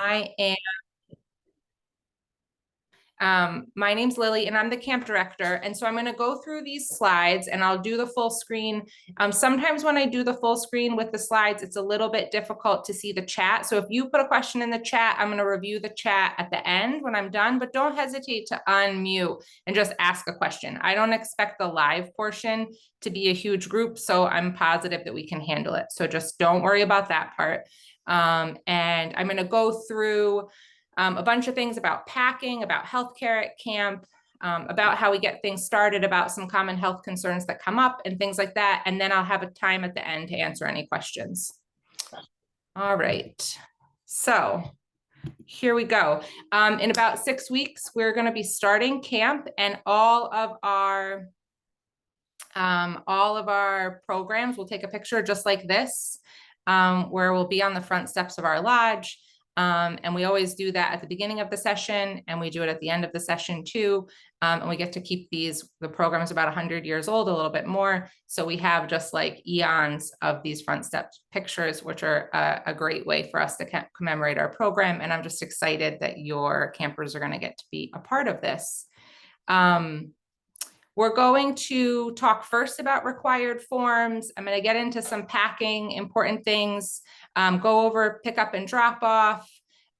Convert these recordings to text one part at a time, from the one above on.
I am my name's Lily and I'm the camp director. And so I'm going to go through these slides and I'll do the full screen. Sometimes when I do the full screen with the slides, it's a little bit difficult to see the chat. So if you put a question in the chat, I'm going to review the chat at the end when I'm done, but don't hesitate to unmute and just ask a question. I don't expect the live portion to be a huge group, so I'm positive that we can handle it. So just don't worry about that part. And I'm going to go through a bunch of things about packing, about healthcare at camp, about how we get things started, about some common health concerns that come up and things like that. And then I'll have a time at the end to answer any questions. All right, so here we go. In about 6 weeks, we're going to be starting camp, and all of our programs will take a picture just like this, where we'll be on the front steps of our lodge. And we always do that at the beginning of the session, and we do it at the end of the session too. And we get to keep the program's about 100 years old, a little bit more. So we have just like eons of these front step pictures, which are a great way for us to commemorate our program. And I'm just excited that your campers are going to get to be a part of this. We're going to talk first about required forms. I'm going to get into some packing, important things, go over pick up and drop off,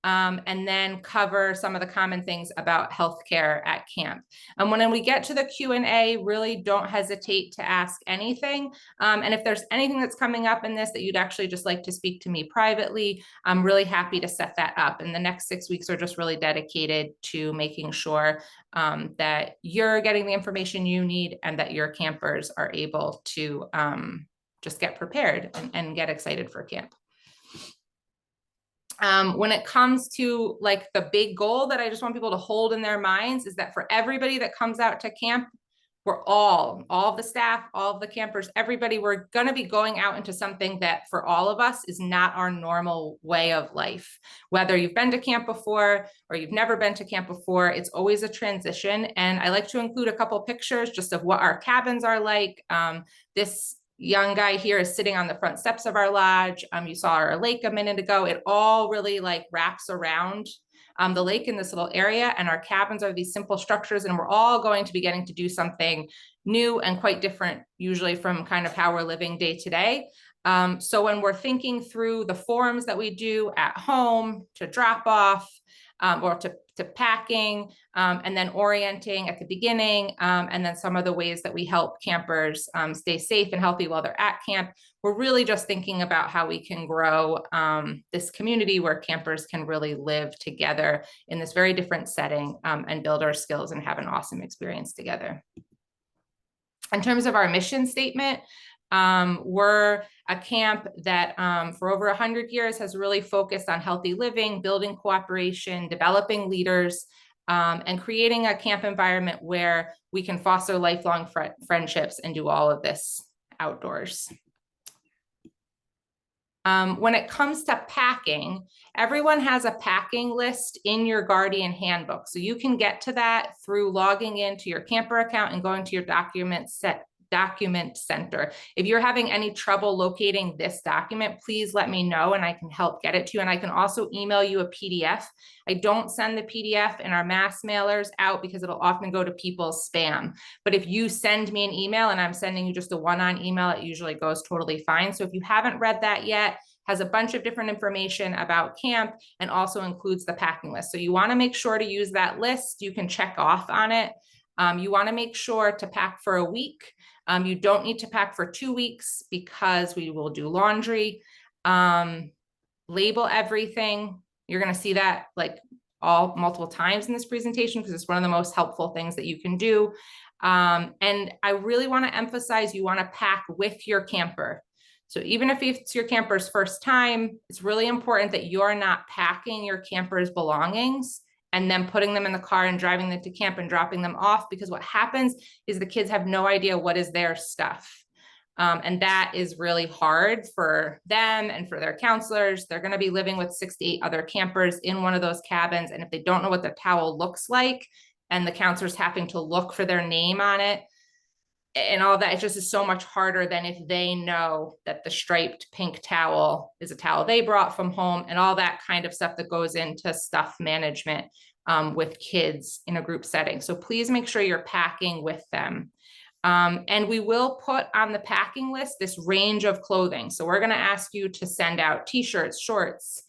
and then cover some of the common things about healthcare at camp. And when we get to the Q&A, really don't hesitate to ask anything. And if there's anything that's coming up in this that you'd actually just like to speak to me privately, I'm really happy to set that up. And the next 6 weeks are just really dedicated to making sure that you're getting the information you need and that your campers are able to just get prepared and get excited for camp. When it comes to like the big goal that I just want people to hold in their minds is that for everybody that comes out to camp, we're all of the staff, all of the campers, everybody, we're going to be going out into something that for all of us is not our normal way of life. Whether you've been to camp before or you've never been to camp before, it's always a transition. And I like to include a couple pictures just of what our cabins are like. This young guy here is sitting on the front steps of our lodge. You saw our lake a minute ago. It all really like wraps around the lake in this little area, and our cabins are these simple structures, and we're all going to be getting to do something new and quite different, usually from kind of how we're living day to day. So when we're thinking through the forms that we do at home to drop off, or to packing, and then orienting at the beginning, and then some of the ways that we help campers stay safe and healthy while they're at camp. We're really just thinking about how we can grow this community where campers can really live together in this very different setting, and build our skills and have an awesome experience together. In terms of our mission statement, we're a camp that for over 100 years has really focused on healthy living, building cooperation, developing leaders, and creating a camp environment where we can foster lifelong friendships and do all of this outdoors. When it comes to packing, everyone has a packing list in your Guardian handbook. So you can get to that through logging into your camper account and going to your document center. If you're having any trouble locating this document, please let me know and I can help get it to you. And I can also email you a PDF. I don't send the PDF in our mass mailers out because it'll often go to people's spam. But if you send me an email and I'm sending you just a one-on email, it usually goes totally fine. So if you haven't read that yet, has a bunch of different information about camp and also includes the packing list. So you want to make sure to use that list. You can check off on it. You want to make sure to pack for a week. You don't need to pack for 2 weeks because we will do laundry. Label everything. You're going to see that like multiple times in this presentation because it's one of the most helpful things that you can do. And I really want to emphasize you want to pack with your camper. So even if it's your camper's first time, it's really important that you're not packing your camper's belongings and then putting them in the car and driving them to camp and dropping them off, because what happens is the kids have no idea what is their stuff. And that is really hard for them and for their counselors. They're going to be living with 6 to 8 other campers in one of those cabins. And if they don't know what the towel looks like and the counselor's having to look for their name on it, and all that. It just is so much harder than if they know that the striped pink towel is a towel they brought from home, and all that kind of stuff that goes into stuff management with kids in a group setting. So please make sure you're packing with them. And we will put on the packing list this range of clothing. So we're going to ask you to send out t-shirts, shorts,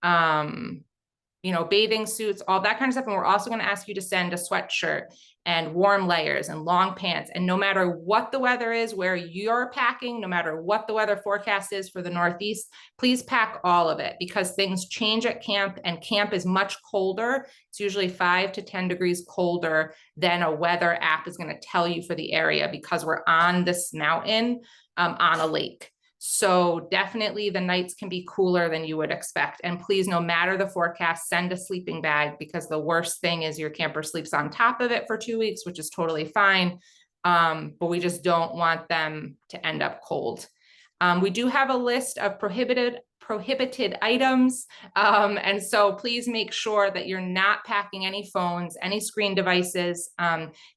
bathing suits, all that kind of stuff. And we're also going to ask you to send a sweatshirt and warm layers and long pants. And no matter what the weather is, where you're packing, no matter what the weather forecast is for the Northeast, please pack all of it, because things change at camp, and camp is much colder. It's usually 5 to 10 degrees colder than a weather app is going to tell you for the area, because we're on this mountain on a lake. So definitely the nights can be cooler than you would expect. And please, no matter the forecast, send a sleeping bag, because the worst thing is your camper sleeps on top of it for 2 weeks, which is totally fine. But we just don't want them to end up cold. We do have a list of prohibited items. And so please make sure that you're not packing any phones, any screen devices.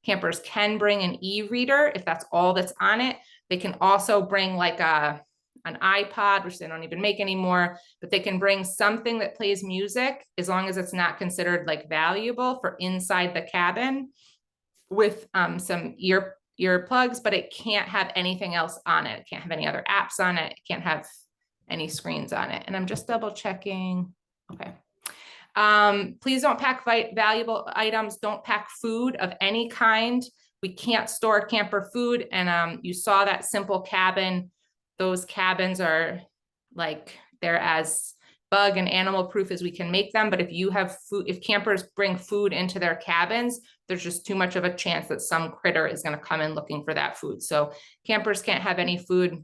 Campers can bring an e-reader if that's all that's on it. They can also bring like an iPod, which they don't even make anymore, but they can bring something that plays music, as long as it's not considered like valuable, for inside the cabin, with some earplugs, but it can't have anything else on it. It can't have any other apps on it. It can't have any screens on it. And I'm just double checking. Okay. Please don't pack valuable items. Don't pack food of any kind. We can't store camper food. And you saw that simple cabin. Those cabins are like, they're as bug and animal proof as we can make them. But if you have food, if campers bring food into their cabins, there's just too much of a chance that some critter is going to come in looking for that food. So campers can't have any food.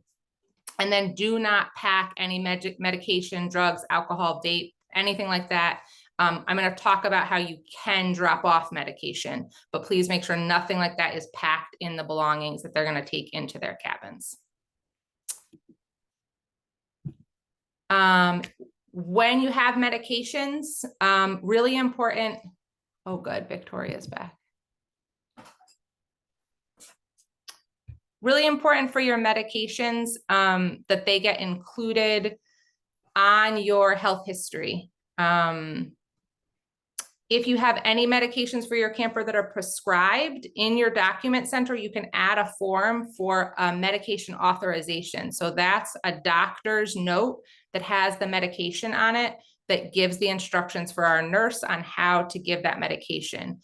And then do not pack any medication, drugs, alcohol, vape, anything like that. I'm going to talk about how you can drop off medication, but please make sure nothing like that is packed in the belongings that they're going to take into their cabins. When you have medications, really important. Oh, good. Victoria's back. Really important for your medications that they get included on your health history. If you have any medications for your camper that are prescribed in your document center, you can add a form for a medication authorization. So that's a doctor's note that has the medication on it that gives the instructions for our nurse on how to give that medication.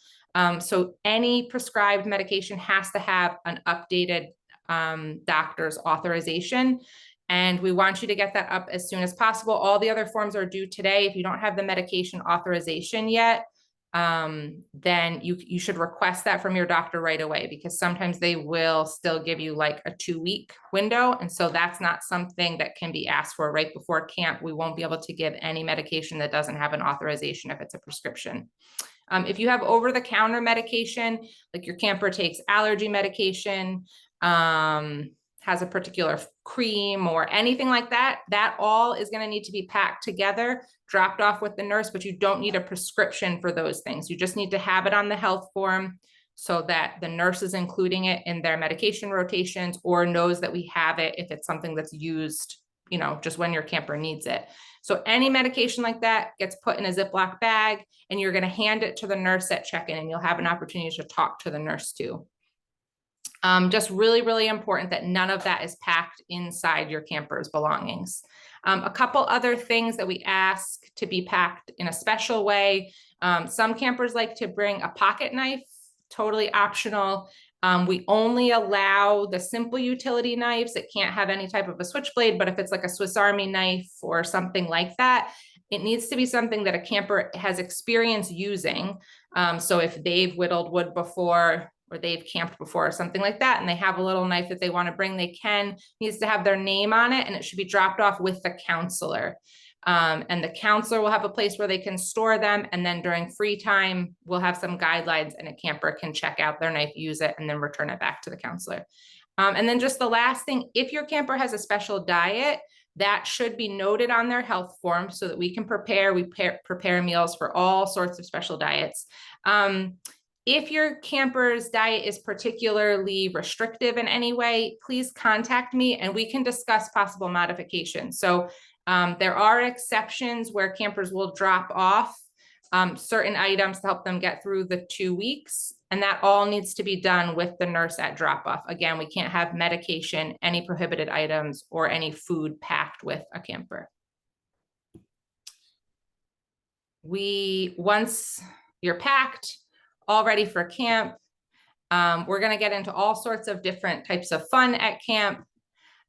So any prescribed medication has to have an updated doctor's authorization. And we want you to get that up as soon as possible. All the other forms are due today. If you don't have the medication authorization yet, then you should request that from your doctor right away, because sometimes they will still give you like a 2-week window. And so that's not something that can be asked for right before camp. We won't be able to give any medication that doesn't have an authorization if it's a prescription. If you have over-the-counter medication, like your camper takes allergy medication, has a particular cream or anything like that, that all is going to need to be packed together, dropped off with the nurse, but you don't need a prescription for those things. You just need to have it on the health form so that the nurse is including it in their medication rotations, or knows that we have it if it's something that's used, just when your camper needs it. So any medication like that gets put in a Ziploc bag, and you're going to hand it to the nurse at check-in, and you'll have an opportunity to talk to the nurse too. Just really, really important that none of that is packed inside your camper's belongings. A couple other things that we ask to be packed in a special way. Some campers like to bring a pocket knife, totally optional. We only allow the simple utility knives. It can't have any type of a switchblade, but if it's like a Swiss Army knife or something like that, it needs to be something that a camper has experience using. So if they've whittled wood before, or they've camped before or something like that, and they have a little knife that they want to bring, they can. It needs to have their name on it, and it should be dropped off with the counselor. And the counselor will have a place where they can store them. And then during free time, we'll have some guidelines, and a camper can check out their knife, use it, and then return it back to the counselor. And then just the last thing, if your camper has a special diet, that should be noted on their health form so that we can prepare meals for all sorts of special diets. If your camper's diet is particularly restrictive in any way, please contact me and we can discuss possible modifications. So there are exceptions where campers will drop off certain items to help them get through the 2 weeks. And that all needs to be done with the nurse at drop off. Again, we can't have medication, any prohibited items, or any food packed with a camper. Once you're packed, all ready for camp, we're going to get into all sorts of different types of fun at camp.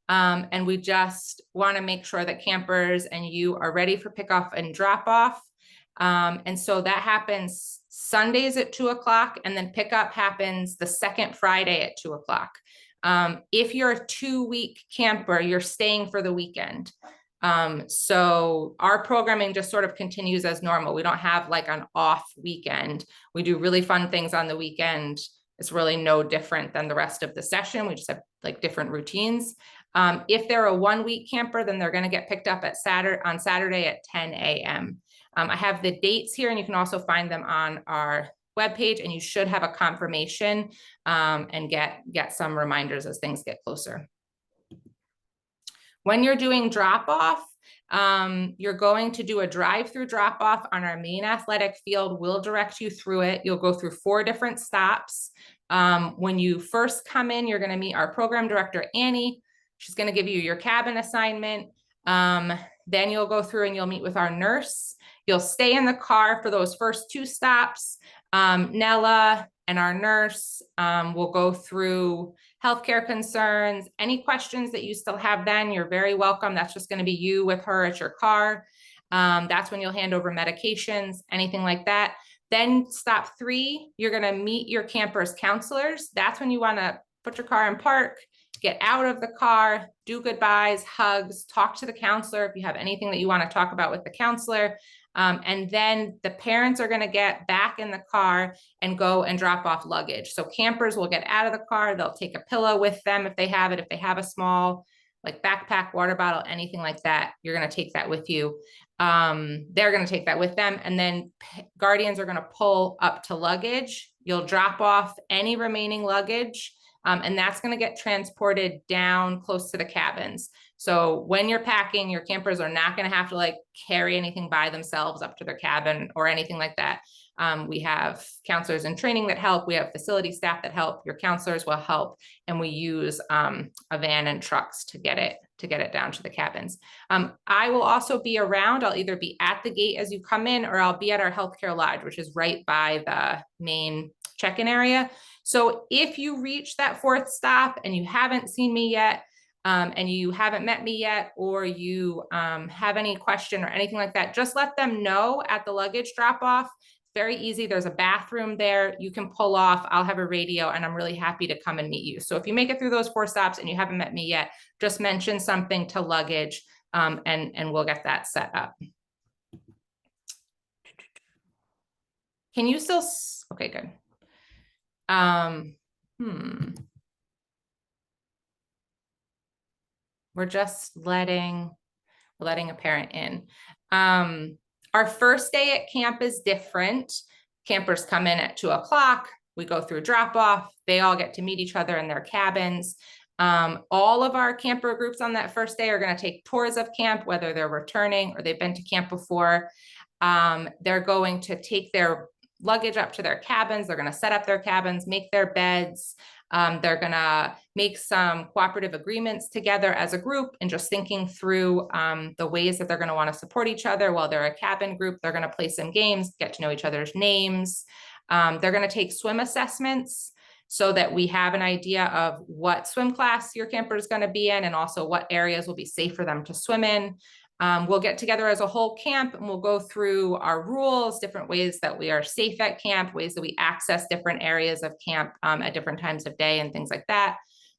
And we just want to make sure that campers and you are ready for pickoff and drop off. And so that happens Sundays at 2 o'clock, and then pickup happens the second Friday at 2 o'clock. If you're a 2-week camper, you're staying for the weekend. So our programming just sort of continues as normal. We don't have like an off weekend. We do really fun things on the weekend. It's really no different than the rest of the session. We just have like different routines. If they're a 1-week camper, then they're going to get picked up at on Saturday at 10 a.m. I have the dates here, and you can also find them on our webpage, and you should have a confirmation and get some reminders as things get closer. When you're doing drop off, you're going to do a drive-through drop off on our main athletic field. We'll direct you through it. You'll go through 4 different stops. When you first come in, you're going to meet our program director, Annie. She's going to give you your cabin assignment. Then you'll go through and you'll meet with our nurse. You'll stay in the car for those first 2 stops. Nella and our nurse will go through healthcare concerns. Any questions that you still have then, you're very welcome. That's just going to be you with her at your car. That's when you'll hand over medications, anything like that. Then stop 3, you're going to meet your camper's counselors. That's when you want to put your car in park, get out of the car, do goodbyes, hugs, talk to the counselor if you have anything that you want to talk about with the counselor. And then the parents are going to get back in the car and go and drop off luggage. So campers will get out of the car. They'll take a pillow with them if they have it. If they have a small like backpack, water bottle, anything like that, you're going to take that with you. They're going to take that with them. And then guardians are going to pull up to luggage. You'll drop off any remaining luggage. And that's going to get transported down close to the cabins. So when you're packing, your campers are not going to have to like carry anything by themselves up to their cabin or anything like that. We have counselors in training that help. We have facility staff that help. Your counselors will help. And we use a van and trucks to get it down to the cabins. I will also be around. I'll either be at the gate as you come in, or I'll be at our healthcare lodge, which is right by the main check-in area. So if you reach that 4th stop and you haven't seen me yet, and you haven't met me yet, or you have any question or anything like that, just let them know at the luggage drop-off. Very easy. There's a bathroom there. You can pull off. I'll have a radio, and I'm really happy to come and meet you. So if you make it through those 4 stops and you haven't met me yet, just mention something to luggage, and we'll get that set up. Can you still, okay, good. We're just letting a parent in. Our first day at camp is different. Campers come in at 2 o'clock. We go through drop off. They all get to meet each other in their cabins. All of our camper groups on that first day are going to take tours of camp, whether they're returning or they've been to camp before. They're going to take their luggage up to their cabins. They're going to set up their cabins, make their beds. They're going to make some cooperative agreements together as a group, and just thinking through the ways that they're going to want to support each other while they're a cabin group. They're going to play some games, get to know each other's names. They're going to take swim assessments so that we have an idea of what swim class your camper is going to be in, and also what areas will be safe for them to swim in. We'll get together as a whole camp, and we'll go through our rules, different ways that we are safe at camp, ways that we access different areas of camp at different times of day and things like that.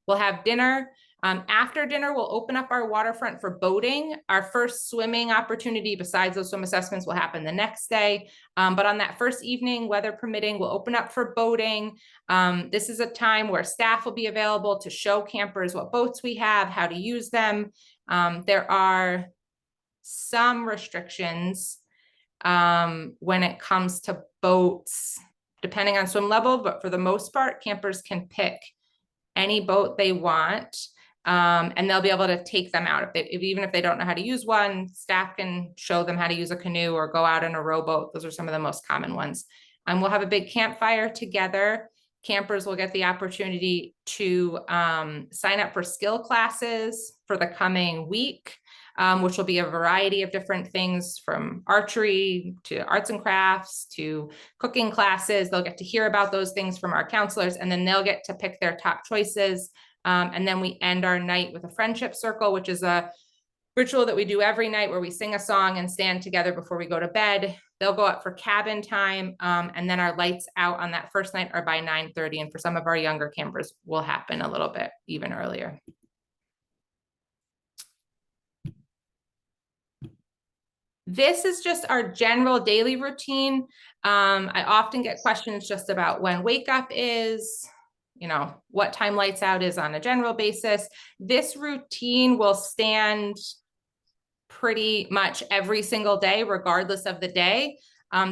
We'll have dinner. After dinner, we'll open up our waterfront for boating. Our first swimming opportunity besides those swim assessments will happen the next day. But on that first evening, weather permitting, we'll open up for boating. This is a time where staff will be available to show campers what boats we have, how to use them. There are some restrictions when it comes to boats. depending on swim level, but for the most part, campers can pick any boat they want. And they'll be able to take them out even if they don't know how to use one, staff can show them how to use a canoe or go out in a rowboat. Those are some of the most common ones. We'll have a big campfire together. Campers will get the opportunity to sign up for skill classes for the coming week, which will be a variety of different things from archery to arts and crafts to cooking classes. They'll get to hear about those things from our counselors, and then they'll get to pick their top choices. And then we end our night with a friendship circle, which is a ritual that we do every night where we sing a song and stand together before we go to bed. They'll go up for cabin time. And then our lights out on that first night are by 9:30. And for some of our younger campers will happen a little bit even earlier. This is just our general daily routine. I often get questions just about when wake up is, what time lights out is on a general basis. This routine will stand pretty much every single day, regardless of the day.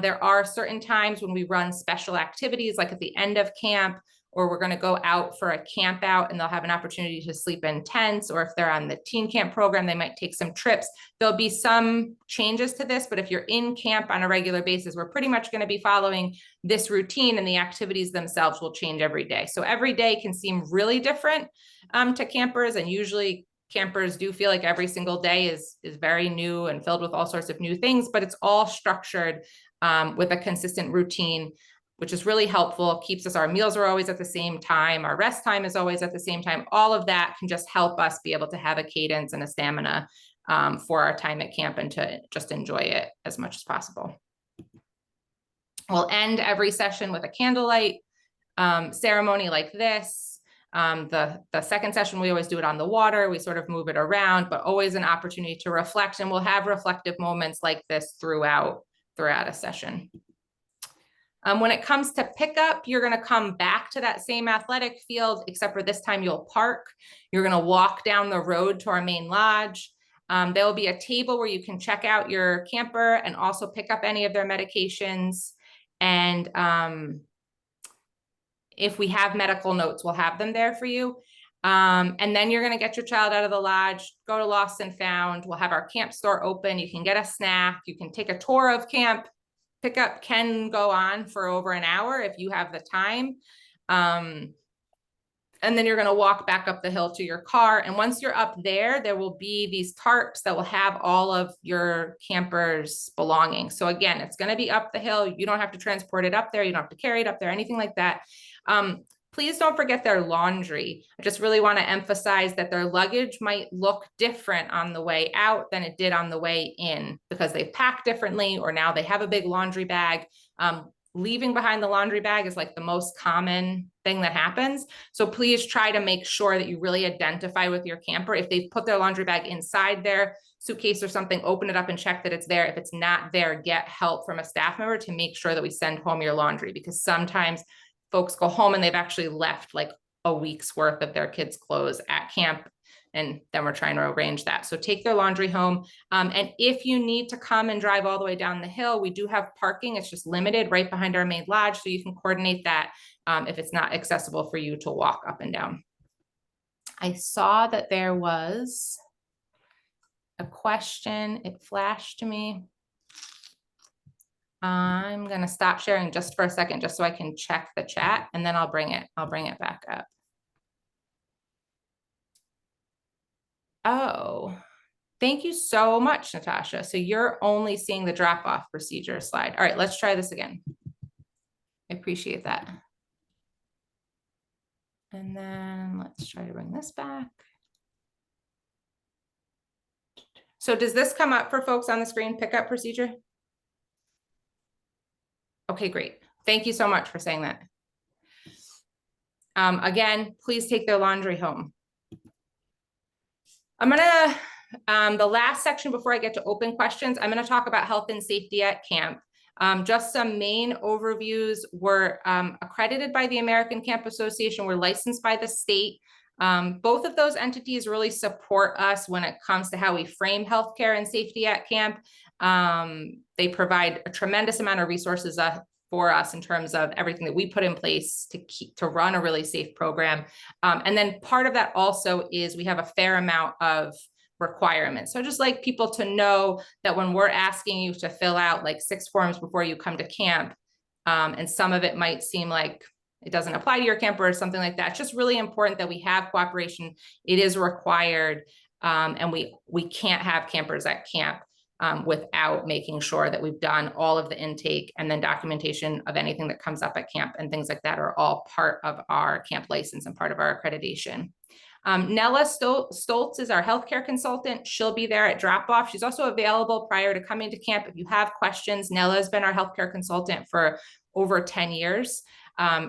There are certain times when we run special activities, like at the end of camp, or we're going to go out for a camp out and they'll have an opportunity to sleep in tents, or if they're on the teen camp program, they might take some trips. There'll be some changes to this, but if you're in camp on a regular basis, we're pretty much going to be following this routine, and the activities themselves will change every day. So every day can seem really different to campers, and usually campers do feel like every single day is very new and filled with all sorts of new things, but it's all structured with a consistent routine, which is really helpful. Keeps us, our meals are always at the same time. Our rest time is always at the same time. All of that can just help us be able to have a cadence and a stamina for our time at camp and to just enjoy it as much as possible. We'll end every session with a candlelight ceremony like this. The second session, we always do it on the water. We sort of move it around, but always an opportunity to reflect. And we'll have reflective moments like this throughout a session. When it comes to pickup, you're going to come back to that same athletic field, except for this time you'll park. You're going to walk down the road to our main lodge. There will be a table where you can check out your camper and also pick up any of their medications. And if we have medical notes, we'll have them there for you. And then you're going to get your child out of the lodge, go to Lost and Found. We'll have our camp store open. You can get a snack. You can take a tour of camp. Pickup can go on for over an hour if you have the time. And then you're going to walk back up the hill to your car. And once you're up there, there will be these tarps that will have all of your campers' belongings. So again, it's going to be up the hill. You don't have to transport it up there. You don't have to carry it up there, anything like that. Please don't forget their laundry. I just really want to emphasize that their luggage might look different on the way out than it did on the way in, because they've packed differently, or now they have a big laundry bag. Leaving behind the laundry bag is like the most common thing that happens. So please try to make sure that you really identify with your camper. If they've put their laundry bag inside their suitcase or something, open it up and check that it's there. If it's not there, get help from a staff member to make sure that we send home your laundry, because sometimes folks go home and they've actually left like a week's worth of their kids' clothes at camp, and then we're trying to arrange that. So take their laundry home. And if you need to come and drive all the way down the hill, we do have parking. It's just limited right behind our main lodge. So you can coordinate that if it's not accessible for you to walk up and down. I saw that there was a question. It flashed to me. I'm going to stop sharing just for a second, just so I can check the chat, and then I'll bring it back up. Oh, thank you so much, Natasha. So you're only seeing the drop-off procedure slide. All right, let's try this again. I appreciate that. And then let's try to bring this back. So does this come up for folks on the screen, pickup procedure? Okay, great. Thank you so much for saying that. Again, please take their laundry home. I'm gonna, the last section before I get to open questions, I'm gonna talk about health and safety at camp. Just some main overviews. We're accredited by the American Camp Association. We're licensed by the state. Both of those entities really support us when it comes to how we frame healthcare and safety at camp. They provide a tremendous amount of resources for us in terms of everything that we put in place to run a really safe program. And then part of that also is we have a fair amount of requirements. So just like people to know that when we're asking you to fill out like 6 forms before you come to camp, and some of it might seem like it doesn't apply to your camper or something like that. It's just really important that we have cooperation. It is required, and we can't have campers at camp without making sure that we've done all of the intake, and then documentation of anything that comes up at camp and things like that are all part of our camp license and part of our accreditation. Nella Stoltz is our healthcare consultant. She'll be there at drop off. She's also available prior to coming to camp. If you have questions, Nella has been our healthcare consultant for over 10 years.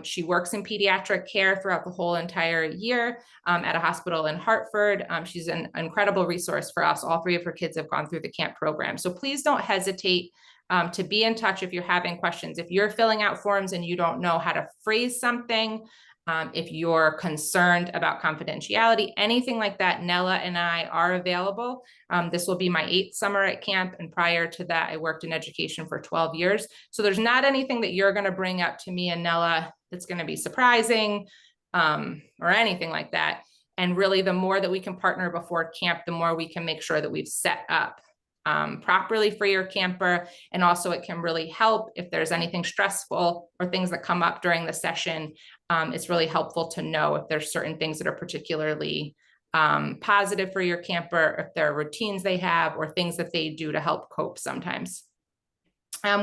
She works in pediatric care throughout the whole entire year at a hospital in Hartford. She's an incredible resource for us. All 3 of her kids have gone through the camp program. So please don't hesitate to be in touch if you're having questions. If you're filling out forms and you don't know how to phrase something, if you're concerned about confidentiality, anything like that, Nella and I are available. This will be my 8th summer at camp. And prior to that, I worked in education for 12 years. So there's not anything that you're going to bring up to me and Nella that's going to be surprising or anything like that. And really, the more that we can partner before camp, the more we can make sure that we've set up properly for your camper. And also it can really help if there's anything stressful or things that come up during the session. It's really helpful to know if there's certain things that are particularly positive for your camper, if there are routines they have or things that they do to help cope sometimes.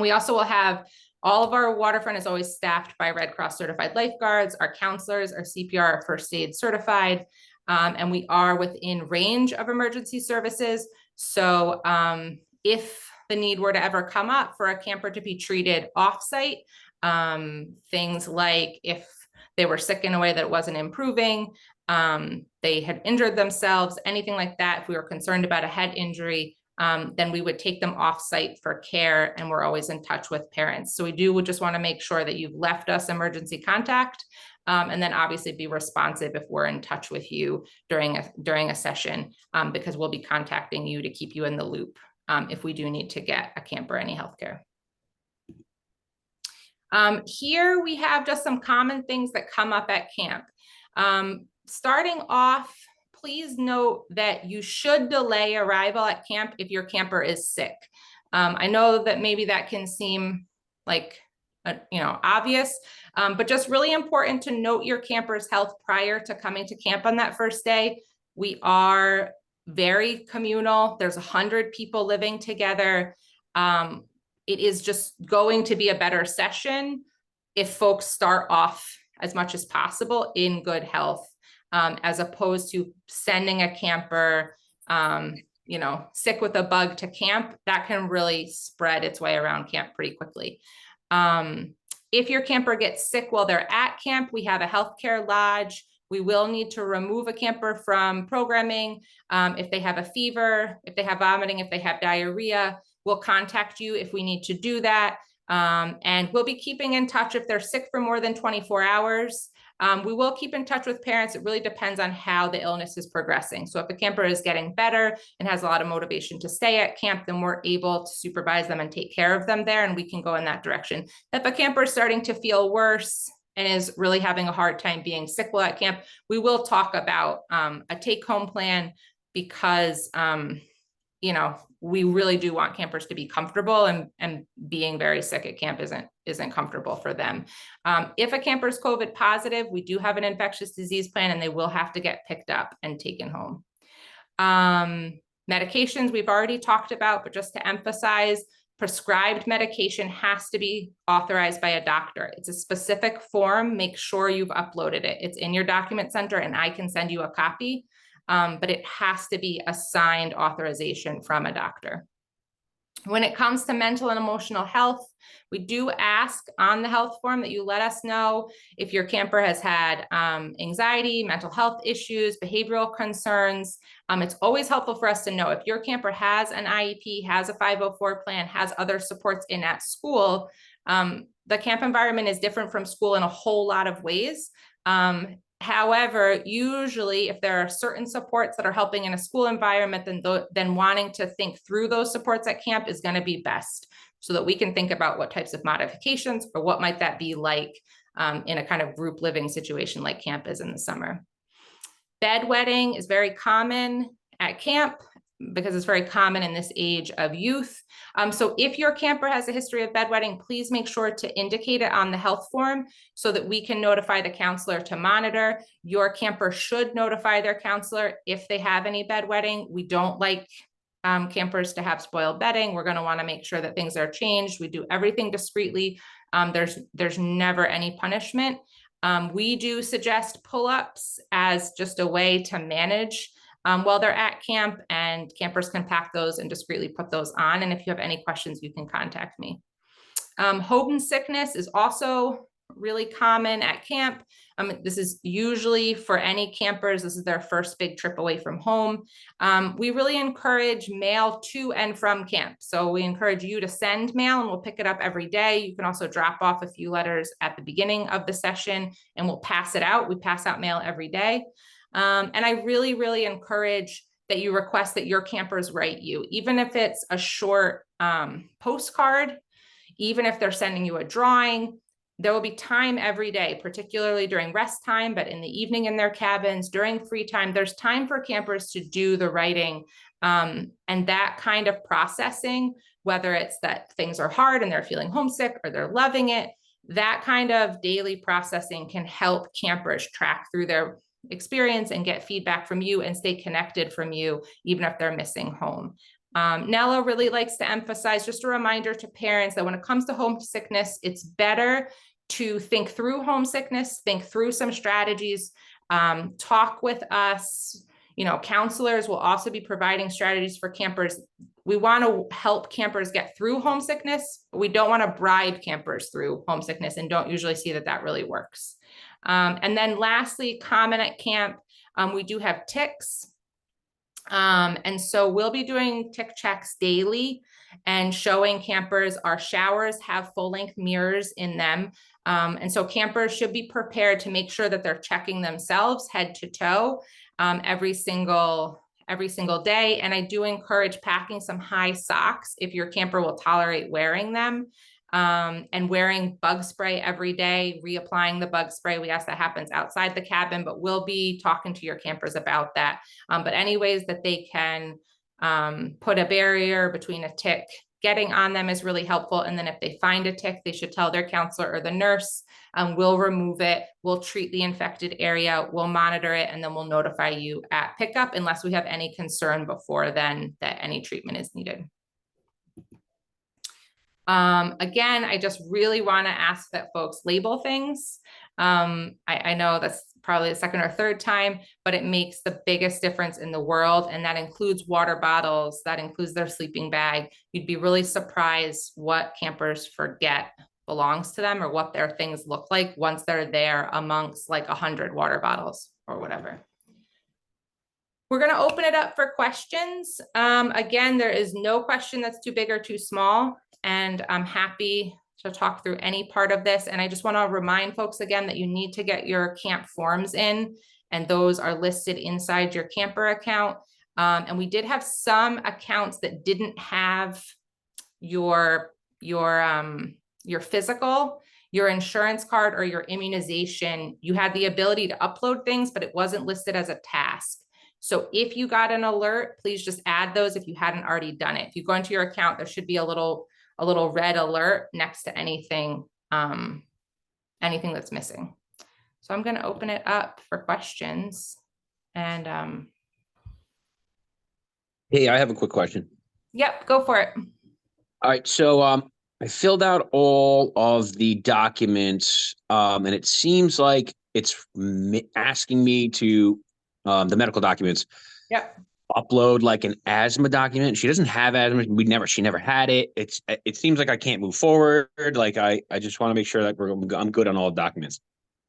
We also will have all of our waterfront is always staffed by Red Cross certified lifeguards. Our counselors are CPR first aid certified, and we are within range of emergency services. So if the need were to ever come up for a camper to be treated offsite, things like if they were sick in a way that it wasn't improving, they had injured themselves, anything like that, if we were concerned about a head injury, then we would take them offsite for care, and we're always in touch with parents. So we just want to make sure that you've left us emergency contact, and then obviously be responsive if we're in touch with you during a session, because we'll be contacting you to keep you in the loop if we do need to get a camper any healthcare. Here we have just some common things that come up at camp. Starting off, please note that you should delay arrival at camp if your camper is sick. I know that maybe that can seem like obvious, but just really important to note your camper's health prior to coming to camp on that first day. We are very communal. There's 100 people living together. It is just going to be a better session if folks start off as much as possible in good health, as opposed to sending a camper, sick with a bug to camp. That can really spread its way around camp pretty quickly. If your camper gets sick while they're at camp, we have a healthcare lodge. We will need to remove a camper from programming. If they have a fever, if they have vomiting, if they have diarrhea, we'll contact you if we need to do that. And we'll be keeping in touch if they're sick for more than 24 hours. We will keep in touch with parents. It really depends on how the illness is progressing. So if the camper is getting better and has a lot of motivation to stay at camp, then we're able to supervise them and take care of them there, and we can go in that direction. If a camper is starting to feel worse and is really having a hard time being sick while at camp, we will talk about a take-home plan, because we really do want campers to be comfortable, and being very sick at camp isn't comfortable for them. If a camper is COVID positive, we do have an infectious disease plan, and they will have to get picked up and taken home. Medications we've already talked about, but just to emphasize, prescribed medication has to be authorized by a doctor. It's a specific form. Make sure you've uploaded it. It's in your document center, and I can send you a copy. But it has to be a signed authorization from a doctor. When it comes to mental and emotional health, we do ask on the health form that you let us know if your camper has had anxiety, mental health issues, behavioral concerns. It's always helpful for us to know if your camper has an IEP, has a 504 plan, has other supports in at school. The camp environment is different from school in a whole lot of ways. However, usually if there are certain supports that are helping in a school environment, then wanting to think through those supports at camp is going to be best. so that we can think about what types of modifications or what might that be like in a kind of group living situation like camp is in the summer. Bedwetting is very common at camp because it's very common in this age of youth. So if your camper has a history of bedwetting, please make sure to indicate it on the health form so that we can notify the counselor to monitor. Your camper should notify their counselor if they have any bedwetting. We don't like campers to have spoiled bedding. We're going to want to make sure that things are changed. We do everything discreetly. There's never any punishment. We do suggest pull-ups as just a way to manage while they're at camp, and campers can pack those and discreetly put those on. And if you have any questions, you can contact me. Home sickness is also really common at camp. This is usually for any campers, this is their first big trip away from home. We really encourage mail to and from camp. So we encourage you to send mail and we'll pick it up every day. You can also drop off a few letters at the beginning of the session and we'll pass it out. We pass out mail every day. And I really, really encourage that you request that your campers write you, even if it's a short postcard, even if they're sending you a drawing. There will be time every day, particularly during rest time, but in the evening in their cabins, during free time, there's time for campers to do the writing. And that kind of processing, whether it's that things are hard and they're feeling homesick or they're loving it, that kind of daily processing can help campers track through their experience and get feedback from you and stay connected from you, even if they're missing home. Nella really likes to emphasize, just a reminder to parents that when it comes to homesickness, it's better to think through homesickness, think through some strategies, talk with us. You know, counselors will also be providing strategies for campers. We want to help campers get through homesickness, but we don't want to bribe campers through homesickness and don't usually see that that really works. And then lastly, common at camp, we do have ticks. And so we'll be doing tick checks daily and showing campers our showers have full-length mirrors in them. And so campers should be prepared to make sure that they're checking themselves head to toe every single day. And I do encourage packing some high socks if your camper will tolerate wearing them. And wearing bug spray every day, reapplying the bug spray. We ask that happens outside the cabin, but we'll be talking to your campers about that. But any ways that they can put a barrier between a tick, getting on them is really helpful. And then if they find a tick, they should tell their counselor or the nurse. We'll remove it. We'll treat the infected area. We'll monitor it, and then we'll notify you at pickup unless we have any concern before then that any treatment is needed. Again, I just really want to ask that folks label things. I know that's probably the second or third time, but it makes the biggest difference in the world. And that includes water bottles, that includes their sleeping bag. You'd be really surprised what campers forget belongs to them or what their things look like once they're there amongst like 100 water bottles or whatever. We're going to open it up for questions. Again, there is no question that's too big or too small. And I'm happy to talk through any part of this. And I just want to remind folks again that you need to get your camp forms in, and those are listed inside your camper account. And we did have some accounts that didn't have your physical, your insurance card, or your immunization. You had the ability to upload things, but it wasn't listed as a task. So if you got an alert, please just add those if you hadn't already done it. If you go into your account, there should be a little red alert next to anything that's missing. So I'm going to open it up for questions. And hey, I have a quick question. Yep, go for it. All right, so I filled out all of the documents, and it seems like it's asking me to the medical documents. Yep. Upload like an asthma document. She doesn't have asthma. She never had it. It seems like I can't move forward. Like I just want to make sure that I'm good on all documents.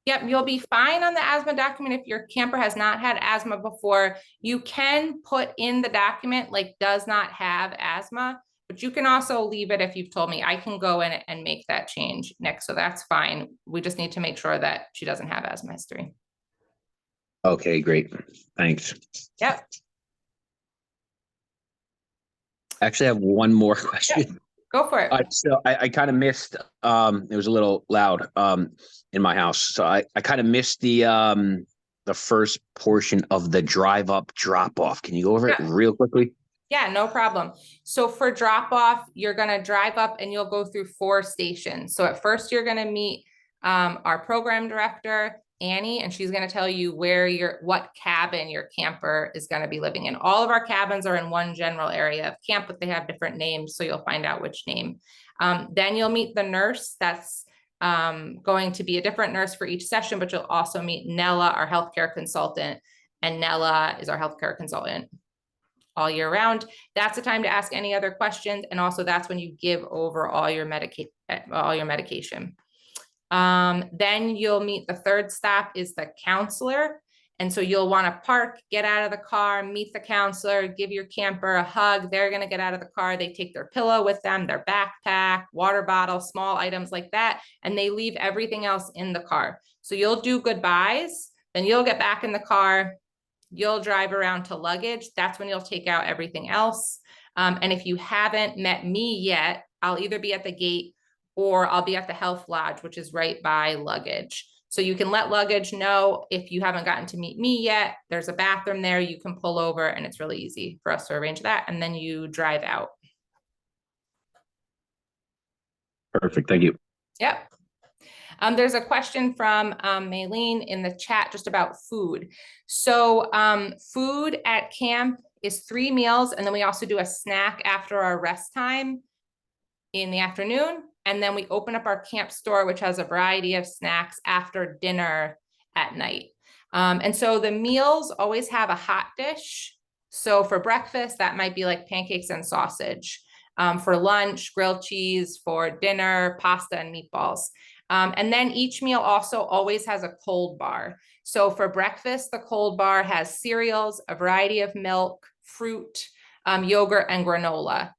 Yep, you'll be fine on the asthma document if your camper has not had asthma before. You can put in the document like does not have asthma, but you can also leave it if you've told me. I can go in and make that change next, so that's fine. We just need to make sure that she doesn't have asthma history. Okay, great. Thanks. Yep. I actually have one more question. Go for it. I kind of missed, it was a little loud, in my house. So I kind of missed the first portion of the drive up drop off. Can you go over it Yeah. real quickly? Yeah, no problem. So for drop off, you're gonna drive up and you'll go through 4 stations. So at first you're gonna meet our program director, Annie, and she's gonna tell you what cabin your camper is gonna be living in. All of our cabins are in one general area of camp, but they have different names, so you'll find out which name. Then you'll meet the nurse. That's going to be a different nurse for each session, but you'll also meet Nella, our healthcare consultant, and Nella is our healthcare consultant all year round. That's the time to ask any other questions. And also that's when you give over all your medication. Then you'll meet the third stop is the counselor. And so you'll want to park, get out of the car, meet the counselor, give your camper a hug. They're going to get out of the car. They take their pillow with them, their backpack, water bottle, small items like that. And they leave everything else in the car. So you'll do goodbyes, then you'll get back in the car. You'll drive around to luggage. That's when you'll take out everything else. And if you haven't met me yet, I'll either be at the gate or I'll be at the health lodge, which is right by luggage. So you can let luggage know if you haven't gotten to meet me yet. There's a bathroom there. You can pull over and it's really easy for us to arrange that. And then you drive out. Perfect. Thank you. Yep. There's a question from Maylene in the chat just about food. So food at camp is 3 meals. And then we also do a snack after our rest time in the afternoon. And then we open up our camp store, which has a variety of snacks after dinner at night. And so the meals always have a hot dish. So for breakfast, that might be like pancakes and sausage. For lunch, grilled cheese. For dinner, pasta and meatballs. And then each meal also always has a cold bar. So for breakfast, the cold bar has cereals, a variety of milk, fruit, yogurt, and granola.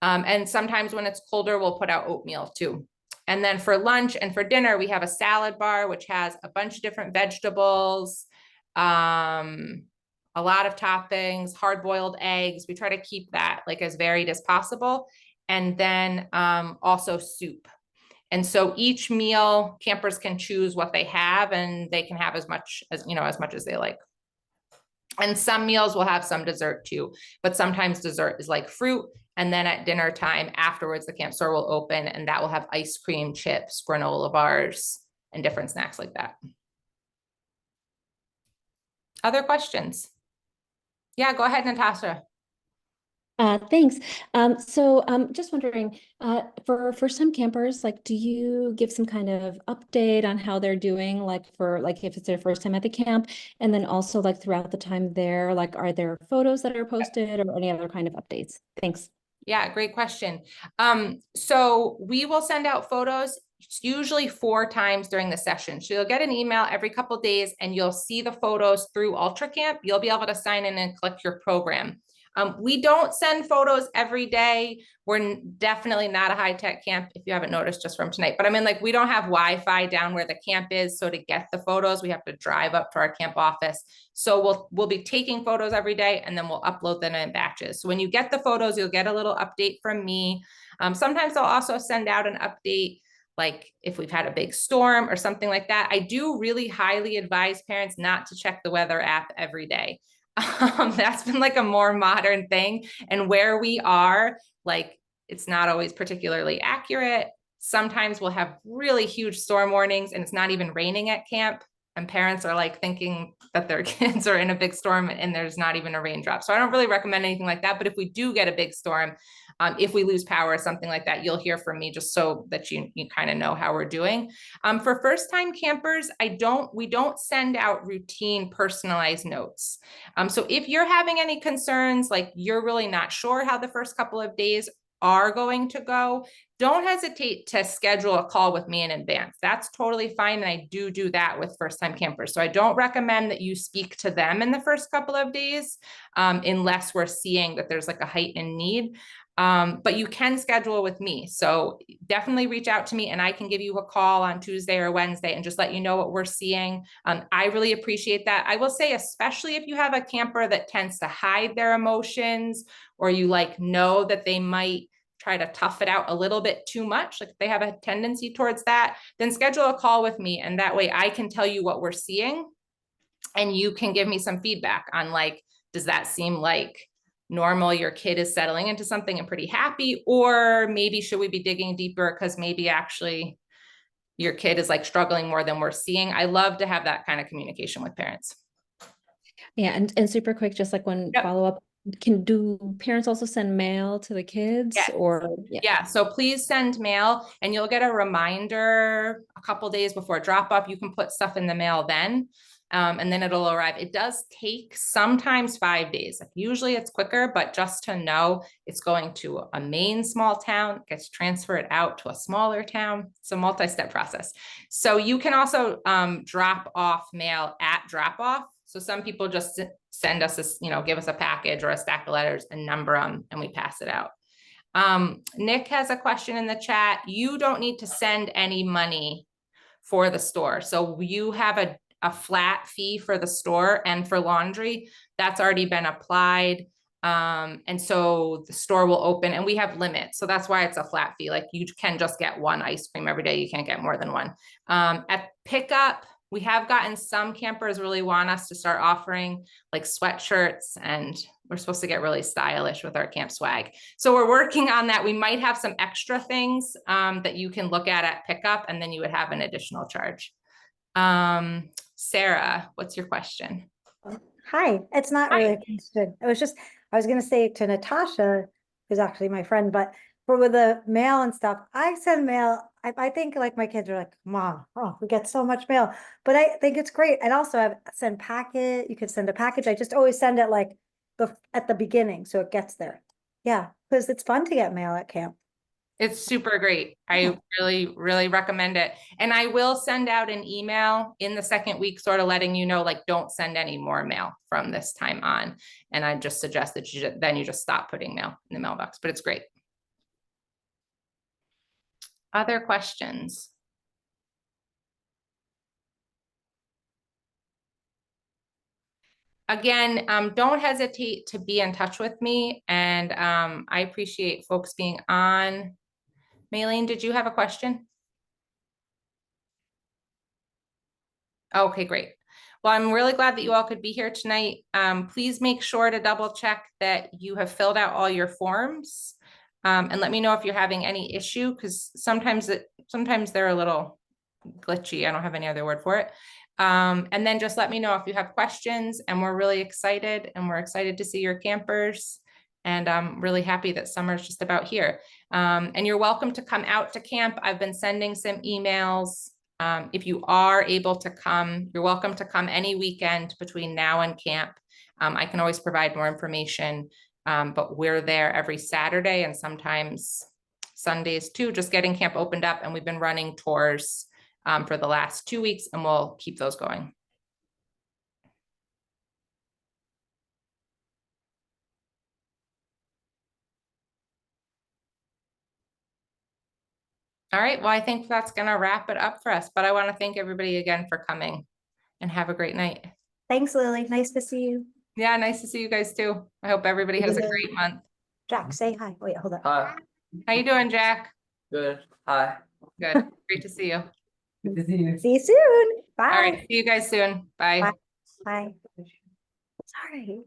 And sometimes when it's colder, we'll put out oatmeal too. And then for lunch and for dinner, we have a salad bar, which has a bunch of different vegetables, a lot of toppings, hard-boiled eggs. We try to keep that like as varied as possible. And then also soup. And so each meal, campers can choose what they have and they can have as much as they like. And some meals will have some dessert too, but sometimes dessert is like fruit. And then at dinner time afterwards, the camp store will open and that will have ice cream, chips, granola bars, and different snacks like that. Other questions? Yeah, go ahead, Natasha. Thanks. Just wondering, for first-time campers, like, do you give some kind of update on how they're doing, like if it's their first time at the camp, and then also like throughout the time there, like, are there photos that are posted or any other kind of updates? Thanks. Yeah, great question. So we will send out photos usually 4 times during the session. So you'll get an email every couple of days and you'll see the photos through UltraCamp. You'll be able to sign in and click your program. We don't send photos every day. We're definitely not a high-tech camp, if you haven't noticed just from tonight. But I mean, like, we don't have Wi-Fi down where the camp is. So to get the photos, we have to drive up to our camp office. So we'll be taking photos every day and then we'll upload them in batches. So when you get the photos, you'll get a little update from me. Sometimes I'll also send out an update, like if we've had a big storm or something like that. I do really highly advise parents not to check the weather app every day. That's been like a more modern thing. And where we are, like, it's not always particularly accurate. Sometimes we'll have really huge storm warnings and it's not even raining at camp. And parents are like thinking that their kids are in a big storm and there's not even a raindrop. So I don't really recommend anything like that. But if we do get a big storm, if we lose power or something like that, you'll hear from me just so that you kind of know how we're doing. For first-time campers, we don't send out routine personalized notes. So if you're having any concerns, like you're really not sure how the first couple of days are going to go, don't hesitate to schedule a call with me in advance. That's totally fine. And I do that with first-time campers. So I don't recommend that you speak to them in the first couple of days, unless we're seeing that there's like a heightened need. But you can schedule with me. So definitely reach out to me and I can give you a call on Tuesday or Wednesday and just let you know what we're seeing. I really appreciate that. I will say, especially if you have a camper that tends to hide their emotions or you know that they might try to tough it out a little bit too much, like if they have a tendency towards that, then schedule a call with me. And that way I can tell you what we're seeing and you can give me some feedback on like, does that seem like normal? Your kid is settling into something and pretty happy, or maybe should we be digging deeper because maybe actually your kid is like struggling more than we're seeing. I love to have that kind of communication with parents. Yeah, and super quick, just like one Yep. follow-up, do parents also send mail to the kids Yes. or Yeah, so please send mail and you'll get a reminder a couple days before drop off. You can put stuff in the mail then, and then it'll arrive. It does take sometimes 5 days. Usually it's quicker, but just to know it's going to a main small town, gets transferred out to a smaller town. It's a multi-step process. So you can also drop off mail at drop off. So some people just send us a, give us a package or a stack of letters and number them and we pass it out. Nick has a question in the chat. You don't need to send any money for the store. So you have a flat fee for the store and for laundry that's already been applied. And so the store will open and we have limits. So that's why it's a flat fee. Like you can just get one ice cream every day. You can't get more than one. At pickup, we have gotten some campers really want us to start offering like sweatshirts, and we're supposed to get really stylish with our camp swag. So we're working on that. We might have some extra things that you can look at pickup, and then you would have an additional charge. Sarah, what's your question? Hi, it's not Hi. really a question. I was going to say to Natasha, who's actually my friend, but with the mail and stuff, I send mail. I think like my kids are like, Mom, oh, we get so much mail, but I think it's great. And also I've send packet, you could send a package. I just always send it like at the beginning. So it gets there. Yeah. Because it's fun to get mail at camp. It's super great. I really, really recommend it. And I will send out an email in the second week, sort of letting you know, like, don't send any more mail from this time on. And I just suggest that you just stop putting mail in the mailbox, but it's great. Other questions? Again, don't hesitate to be in touch with me. And I appreciate folks being on. Maylene, did you have a question? Okay, great. Well, I'm really glad that you all could be here tonight. Please make sure to double check that you have filled out all your forms. And let me know if you're having any issue, because sometimes they're a little glitchy. I don't have any other word for it. And then just let me know if you have questions, and we're really excited, and we're excited to see your campers. And I'm really happy that summer's just about here. And you're welcome to come out to camp. I've been sending some emails. If you are able to come, you're welcome to come any weekend between now and camp. I can always provide more information, but we're there every Saturday and sometimes Sundays too, just getting camp opened up. And we've been running tours for the last 2 weeks, and we'll keep those going. All right, well, I think that's gonna wrap it up for us, but I want to thank everybody again for coming, and have a great night. Thanks, Lily. Nice to see you. Yeah, nice to see you guys too. I hope everybody has a great month. Jack, say hi. Wait, hold on. Hi. How you doing, Jack? Good. Hi. Good, great to see you. Good to see you. See you soon. All Bye. right, see you guys soon. Bye. Bye. Sorry.